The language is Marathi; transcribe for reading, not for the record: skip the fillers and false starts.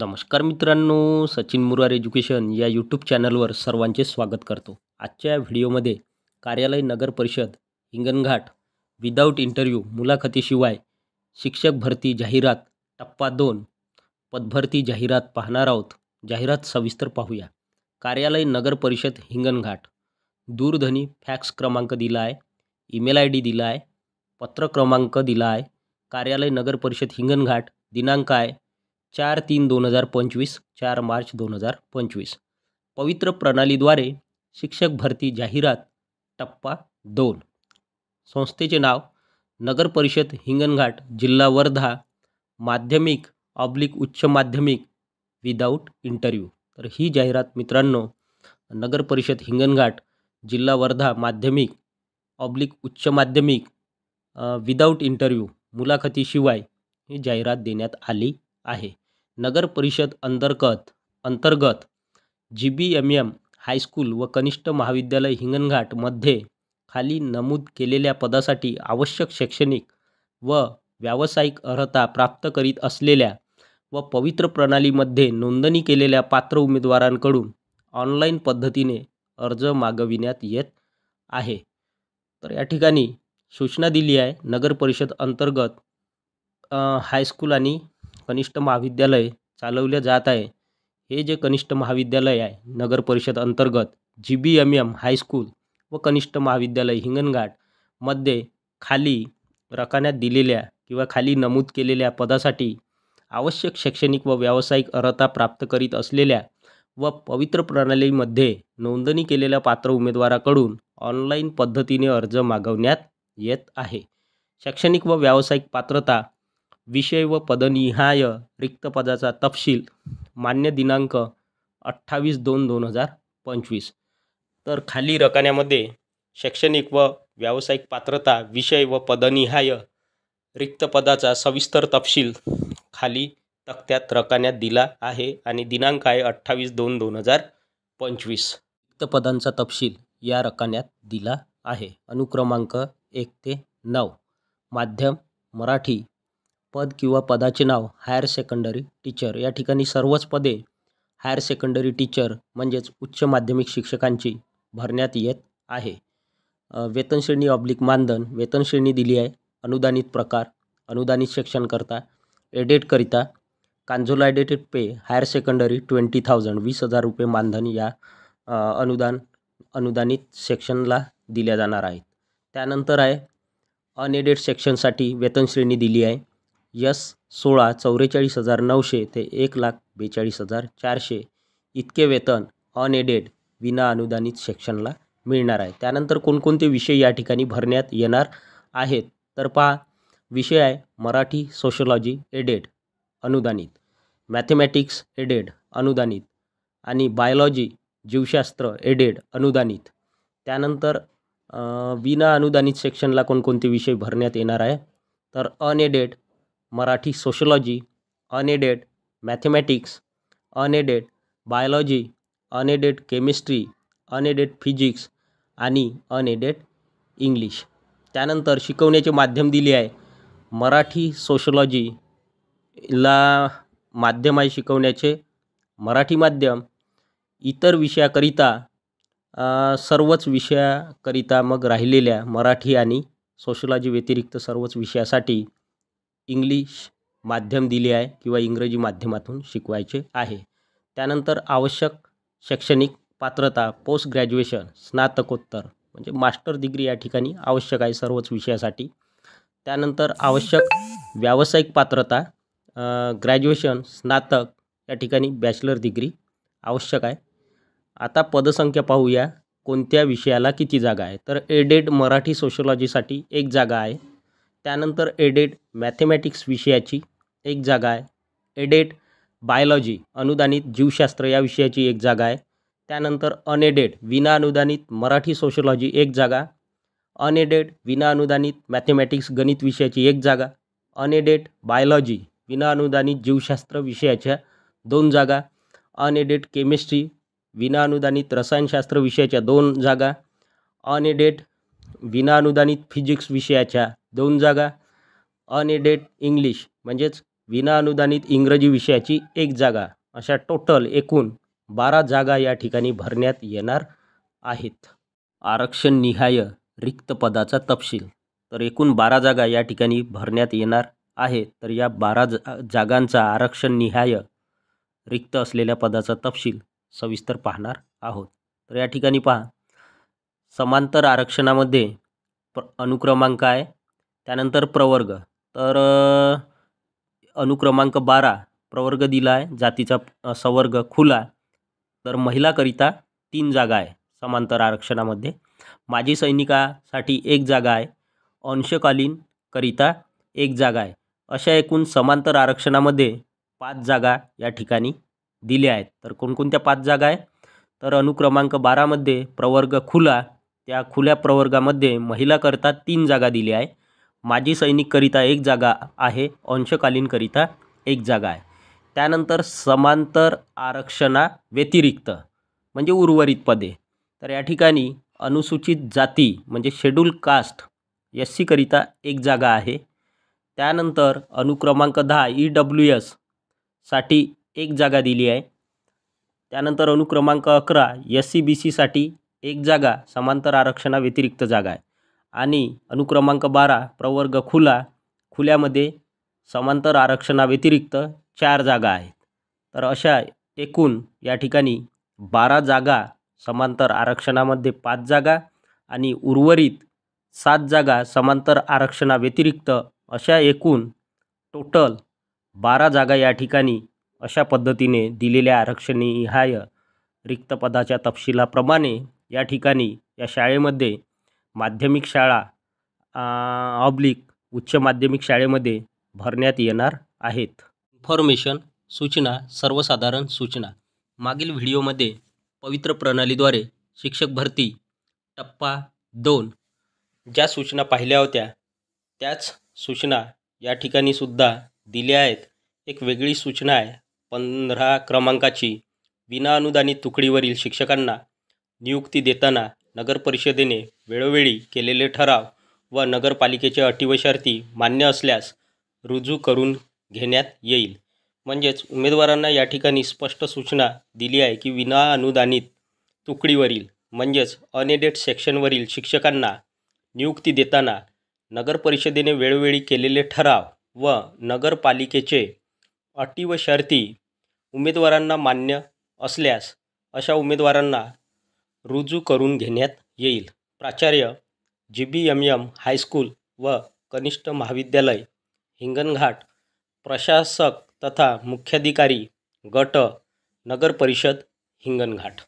नमस्कार मित्रांनो, सचिन मुरार एज्युकेशन या यूट्यूब चॅनलवर सर्वांचे स्वागत करतो. आजच्या व्हिडिओमध्ये कार्यालय नगर परिषद हिंगणघाट विदाऊट इंटरव्ह्यू मुलाखतीशिवाय शिक्षक भरती जाहिरात टप्पा 2 पदभरती जाहिरात पाहणार आहोत. जाहिरात सविस्तर पाहूया. कार्यालय नगर परिषद हिंगणघाट, दूरध्वनी फॅक्स क्रमांक दिला आहे, ईमेल ID दिला आहे, पत्र क्रमांक दिला आहे. कार्यालय नगर परिषद हिंगणघाट, दिनांक आहे 4/3/2025, 4 मार्च 2025. पवित्र प्रणालीद्वारे शिक्षक भरती जाहिरात टप्पा 2. संस्थेचे नाव नगर परिषद हिंगणघाट, जिल्हा वर्धा, माध्यमिक / उच्च माध्यमिक विदाऊट इंटरव्ह्यू. तर ही जाहिरात मित्रांनो नगर परिषद हिंगणघाट, जिल्हा वर्धा, माध्यमिक / उच्च माध्यमिक विदाऊट इंटरव्ह्यू मुलाखतीशिवाय ही जाहिरात देण्यात आली आहे. नगर परिषद अंतर्गत GBMM हायस्कूल व कनिष्ठ महाविद्यालय हिंगणघाट मध्ये खाली नमूद केलेल्या पदासाठी आवश्यक शैक्षणिक व व्यावसायिक अर्हता प्राप्त करीत असलेल्या व पवित्र प्रणालीमध्ये नोंदणी केलेल्या पात्र उमेदवारांकडून ऑनलाईन पद्धतीने अर्ज मागविण्यात येत आहे. तर या ठिकाणी सूचना दिली आहे. नगर परिषद अंतर्गत हायस्कूल आणि कनिष्ठ महाविद्यालय चालवले जात आहे. हे जे कनिष्ठ महाविद्यालय आहे नगर परिषद अंतर्गत GBMM हायस्कूल व कनिष्ठ महाविद्यालय हिंगणघाट मध्ये खाली रकान्यात दिलेल्या किंवा खाली नमूद केलेल्या पदासाठी आवश्यक शैक्षणिक व व्यावसायिक अर्हता प्राप्त करीत असलेल्या व पवित्र प्रणालीमध्ये नोंदणी केलेल्या पात्र उमेदवाराकडून ऑनलाईन पद्धतीने अर्ज मागवण्यात येत आहे. शैक्षणिक व व्यावसायिक पात्रता, विषय व पदनिहाय रिक्त पदाचा तपशील मान्य दिनांक 28/2/2025. तर खाली रकान्यामध्ये शैक्षणिक व व्यावसायिक पात्रता, विषय व पदनिहाय रिक्त पदाचा सविस्तर तपशील खाली तक्त्यात रकान्यात दिला आहे आणि दिनांक आहे 28/2/2025. रिक्त पदांचा तपशील या रकान्यात दिला आहे. अनुक्रमांक 1 ते 9. माध्यम मराठी. पद किंवा पदाचे नाव हायर सेकंडरी टीचर. या ठिकाणी सर्वच पदे हायर सेकंडरी टीचर म्हणजेच उच्च माध्यमिक शिक्षकांची भरण्यात येत आहे. वेतनश्रेणी / मानधन. वेतनश्रेणी दिली आहे. अनुदानित प्रकार, अनुदानित सेक्शनकरता, एडेडकरिता कन्सोलिडेटेड पे हायर सेकंडरी 20,000 20,000 रुपये मानधन या अनुदानित सेक्शनला दिल्या जाणार आहेत. त्यानंतर आहे अनएडेड सेक्शनसाठी वेतनश्रेणी दिली आहे S16 44,900 ते 1,42,400 इतके वेतन अनएडेड विना अनुदानित सेक्शनला मिळणार आहे. त्यानंतर कोणकोणते विषय या ठिकाणी भरण्यात येणार आहेत तर पहा. विषय आहे मराठी सोशलॉजी एडेड अनुदानित, मॅथमॅटिक्स एडेड अनुदानित आणि बायोलॉजी जीवशास्त्र एडेड अनुदानित. त्यानंतर विना अनुदानित सेक्शनला कोणकोणते विषय भरण्यात येणार आहे तर unaided Marathi sociology, unaided mathematics, unaided biology, unaided chemistry, unaided physics आणि अनएडेड इंग्लिश. त्यानंतर शिकवण्याचे माध्यम दिले आहे. मराठी सोशलॉजीला माध्यम आहे शिकवण्याचे मराठी माध्यम. इतर विषयाकरिता सर्वच विषयाकरिता मग राहिलेल्या मराठी आणि सोशलॉजी व्यतिरिक्त सर्वच विषयासाठी इंग्लिश माध्यम दिले आहे किंवा इंग्रजी माध्यमातून शिकवायचे आहे. त्यानंतर आवश्यक शैक्षणिक पात्रता पोस्ट ग्रॅज्युएशन स्नातकोत्तर म्हणजे मास्टर डिग्री या ठिकाणी आवश्यक आहे सर्वच विषयासाठी. त्यानंतर आवश्यक व्यावसायिक पात्रता ग्रॅज्युएशन स्नातक या ठिकाणी बॅचलर डिग्री आवश्यक आहे. आता पदसंख्या पाहूया. कोणत्या विषयाला किती जागा आहे तर एडेड मराठी सोशलॉजीसाठी 1 जागा आहे. त्यानंतर एडेड मॅथमॅटिक्स विषयाची 1 जागा आहे. एडेड बायोलॉजी अनुदानित जीवशास्त्र या विषयाची 1 जागा आहे. त्यानंतर अनएडेड विना अनुदानित मराठी सोशलॉजी 1 जागा, अनएडेड विना अनुदानित मॅथमॅटिक्स गणित विषयाची 1 जागा, अनएडेड बायोलॉजी विना अनुदानित जीवशास्त्र विषयाच्या 2 जागा, अनएडेड केमिस्ट्री विना अनुदानित रसायनशास्त्र विषयाच्या 2 जागा, अनएडेड विना अनुदानित फिजिक्स विषयाच्या 2 जागा, अनएडेड इंग्लिश म्हणजेच विनाअनुदानित इंग्रजी विषयाची 1 जागा अशा टोटल एकूण 12 जागा या ठिकाणी भरण्यात येणार आहेत. आरक्षण निहाय रिक्त पदाचा तपशील. तर एकूण 12 जागा या ठिकाणी भरण्यात येणार आहेत. तर या 12 जागांचा आरक्षण निहाय रिक्त असलेल्या पदाचा तपशील सविस्तर पाहणार आहोत. तर या ठिकाणी पहा, समांतर आरक्षणामध्ये अनुक्रमांक आहे, त्यानंतर प्रवर्ग. तर अनुक्रमांक 12 प्रवर्ग दिला आहे, जातीचा सवर्ग खुला. तर महिलाकरिता 3 जागा आहे समांतर आरक्षणामध्ये. माजी सैनिकासाठी 1 जागा आहे, अंशकालीन करिता 1 जागा आहे. अशा एकूण समांतर आरक्षणामध्ये 5 जागा या ठिकाणी दिल्या आहेत. तर कोणकोणत्या 5 जागा आहे? तर अनुक्रमांक 12मध्ये प्रवर्ग खुला, त्या खुल्या प्रवर्गामध्ये महिलाकरिता 3 जागा दिल्या आहे. माजी सैनिककरिता 1 जागा आहे, अंशकालीनकरिता 1 जागा आहे. त्यानंतर समांतर आरक्षणा व्यतिरिक्त म्हणजे उर्वरित पदे. तर या ठिकाणी अनुसूचित जाती म्हणजे शेड्यूल कास्ट SC करिता 1 जागा आहे. त्यानंतर अनुक्रमांक 10 EWS साठी 1 जागा दिली आहे. त्यानंतर अनुक्रमांक 11 SC BC साठी 1 जागा समांतर आरक्षणा व्यतिरिक्त जागा आहे. आणि अनुक्रमांक 12 प्रवर्ग खुला, खुल्यामध्ये समांतर आरक्षणा व्यतिरिक्त 4 जागा आहेत. तर अशा एकूण या ठिकाणी 12 जागा समांतर आरक्षणामध्ये 5 जागा आणि उर्वरित 7 जागा समांतर आरक्षणा व्यतिरिक्त अशा एकूण टोटल 12 जागा या ठिकाणी अशा पद्धतीने दिलेल्या आरक्षणनिहाय रिक्त पदाच्या तपशिलाप्रमाणे या ठिकाणी या शाळेमध्ये माध्यमिक शाळा उच्च माध्यमिक शाळेमध्ये भरण्यात येणार आहेत. इन्फॉर्मेशन सूचना सर्वसाधारण सूचना. मागील व्हिडिओमध्ये पवित्र प्रणालीद्वारे शिक्षक भरती टप्पा 2 ज्या सूचना पाहिल्या होत्या त्याच सूचना या ठिकाणी सुद्धा दिल्या आहेत. एक वेगळी सूचना आहे 15 क्रमांकाची. विनाअनुदानित तुकडीवरील शिक्षकांना नियुक्ती देताना नगरपरिषदेने वेळोवेळी केलेले ठराव व नगरपालिकेच्या अटी व शर्ती मान्य असल्यास रुजू करून घेण्यात येईल. म्हणजेच उमेदवारांना या ठिकाणी स्पष्ट सूचना दिली आहे की विनाअनुदानित तुकडीवरील म्हणजेच अनएडेड सेक्शनवरील शिक्षकांना नियुक्ती देताना नगरपरिषदेने वेळोवेळी केलेले ठराव व नगरपालिकेचे अटी व शर्ती उमेदवारांना मान्य असल्यास अशा उमेदवारांना रुजू करून घेण्यात येईल. प्राचार्य GBMM हायस्कूल व कनिष्ठ महाविद्यालय हिंगणघाट, प्रशासक तथा मुख्याधिकारी गट नगर परिषद हिंगणघाट.